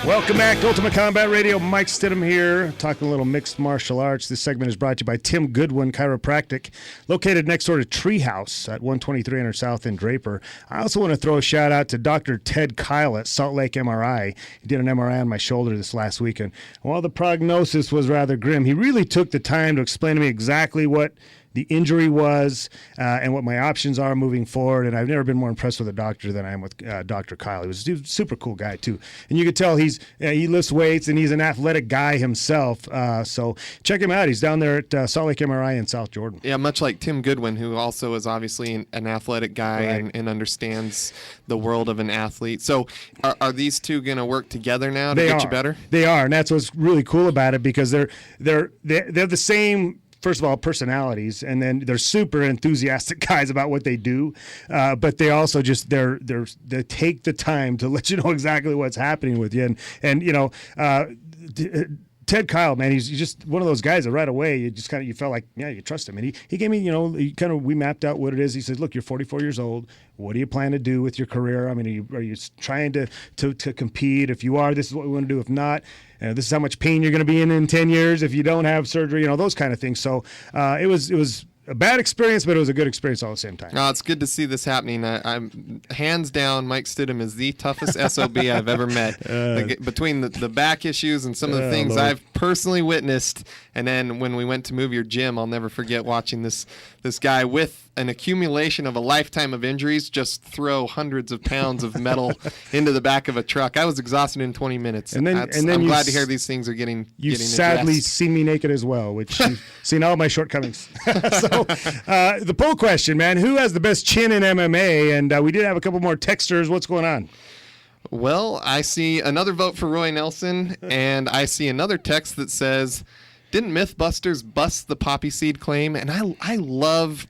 Welcome back to Ultimate Combat Radio. Mike Stidham here, talking a little mixed martial arts. This segment is brought to you by Tim Goodwin Chiropractic, located next door to Treehouse at 12300 South in Draper. I also want to throw a shout out to Dr. Ted Kyle at Salt Lake MRI. He did an MRI on my shoulder this last weekend. While the prognosis was rather grim, he really took the time to explain to me exactly what the injury was and what my options are moving forward. And I've never been more impressed with a doctor than I am with Dr. Kyle. He was a super cool guy, too. And you could tell he lifts weights and he's an athletic guy himself. So check him out. He's down there at Salt Lake MRI in South Jordan. Yeah, much like Tim Goodwin, who also is obviously an athletic guy, right, and understands the world of an athlete. So are these two going to work together now to get you better? They are, and that's what's really cool about it, because they're the same, first of all, personalities, and then they're super enthusiastic guys about what they do. But they also just they take the time to let you know exactly what's happening with you. And you know, Ted Kyle, man, he's just one of those guys that right away you felt like, yeah, you trust him. And he gave me, you know, we mapped out what it is. He says, look, you're 44 years old. What do you plan to do with your career? I mean, are you trying to compete? If you are, this is what we want to do. If not, this is how much pain you're going to be in 10 years if you don't have surgery, you know, those kind of things. So it was a bad experience, but it was a good experience all at the same time. It's good to see this happening. I'm hands down, Mike Stidham is the toughest SOB I've ever met. Between the back issues and some of the things I've personally witnessed, and then when we went to move your gym, I'll never forget watching this guy with an accumulation of a lifetime of injuries just throw hundreds of pounds of metal into the back of a truck. I was exxhausted in 20 minutes. And then I'm glad to hear these things are getting sadly addressed. See me naked as well, which you've seen all my shortcomings. So the poll question, man, who has the best chin in MMA? And we did have a couple more texters. What's going on? Well, I see another vote for Roy Nelson, and I see another text that says, didn't Mythbusters bust the poppy seed claim? And I love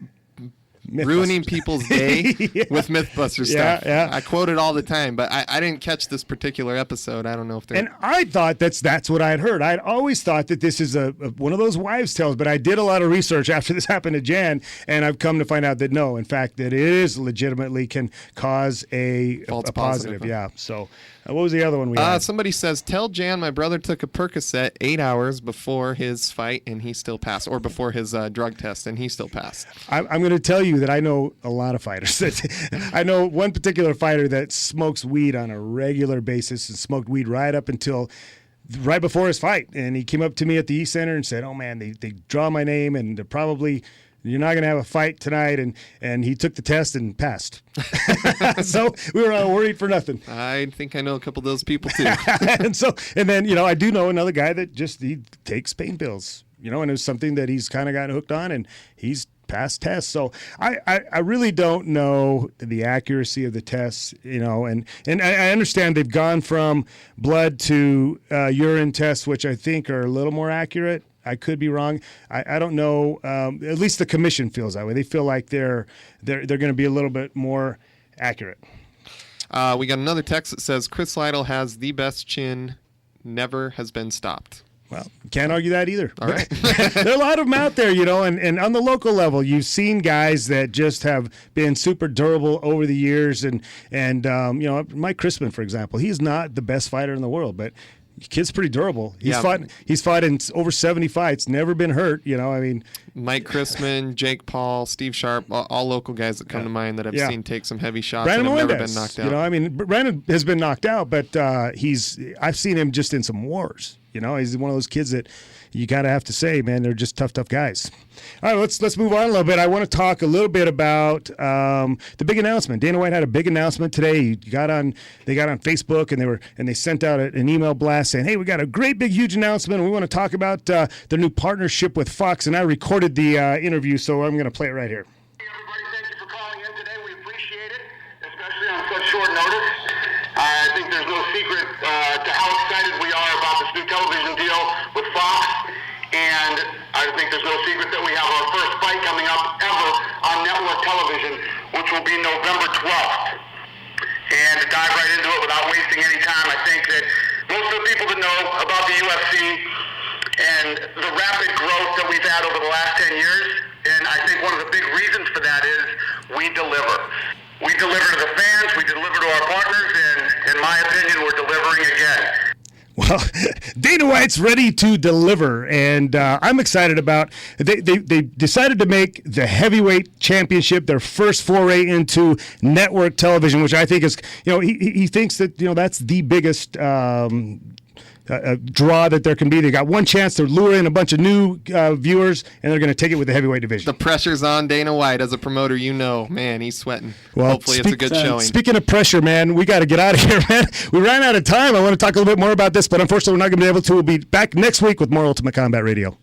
ruining people's day with Mythbusters stuff. Yeah. I quote it all the time, but I didn't catch this particular episode. I don't know if they're... And I thought that's what I had heard. I'd always thought that this is one of those wives' tales, but I did a lot of research after this happened to Jan, and I've come to find out that no, in fact, that it is legitimately can cause a positive. Yeah. So what was the other one we had? Somebody says, tell Jan my brother took a Percocet 8 hours before his fight and he still passed, or before his drug test and he still passed. I'm going to tell you that I know a lot of fighters. I know one particular fighter that smokes weed on a regular basis and smoked weed right before his fight. And he came up to me at the East Center and said, oh, man, they draw my name and they're probably... You're not going to have a fight tonight, and he took the test and passed. So we were all worried for nothing. I think I know a couple of those people too. and then, you know, I do know another guy that he takes pain pills, you know, and it's something that he's kind of gotten hooked on, and he's passed tests. So I really don't know the accuracy of the tests, you know, and I understand they've gone from blood to urine tests, which I think are a little more accurate. I could be wrong. I don't know. At least the commission feels that way. They feel like they're going to be a little bit more accurate. We got another text that says Chris Lytle has the best chin, never has been stopped. Well, can't argue that either. All right. There are a lot of them out there, you know, and on the local level, you've seen guys that just have been super durable over the years. And you know, Mike Crispin, for example, he's not the best fighter in the world, but kid's pretty durable. He's fought in over 70 fights, never been hurt, you know, I mean. Mike Crispin, Jake Paul, Steve Sharp, all local guys that come to mind that I've seen take some heavy shots Brandon and have never Melendez, been knocked out. You know, I mean, Brandon has been knocked out, but I've seen him just in some wars. You know, he's one of those kids that you got to have to say, man, they're just tough guys. All right, let's move on a little bit. I want to talk a little bit about the big announcement. Dana White had a big announcement today. They got on Facebook and they sent out an email blast saying, "Hey, we got a great big huge announcement. And we want to talk about their new partnership with Fox." And I recorded the interview, so I'm going to play it right here. Hey everybody, thank you for calling in today. We appreciate it, especially on such short notice. I think there's no secret to how excited we are about this new television deal with Fox, and I think there's no secret that we have our first fight coming up ever on network television, which will be November 12th. And to dive right into it without wasting any time, I think that most of the people that know about the UFC and the rapid growth that we've had over the last 10 years, and I think one of the big reasons for that is we deliver. We deliver to the fans, we deliver to our partners, and in my opinion, we're delivering again. Well, Dana White's ready to deliver, and I'm excited about. They decided to make the heavyweight championship their first foray into network television, which I think is, he thinks that that's the biggest draw that there can be. They got one chance to lure in a bunch of new viewers, and they're going to take it with the heavyweight division. The pressure's on Dana White as a promoter. Man, he's sweating. Well, hopefully it's a good showing. Speaking of pressure, man, we got to get out of here, man. We ran out of time. I want to talk a little bit more about this, but unfortunately we're not going to be able to. We'll be back next week with more Ultimate Combat Radio.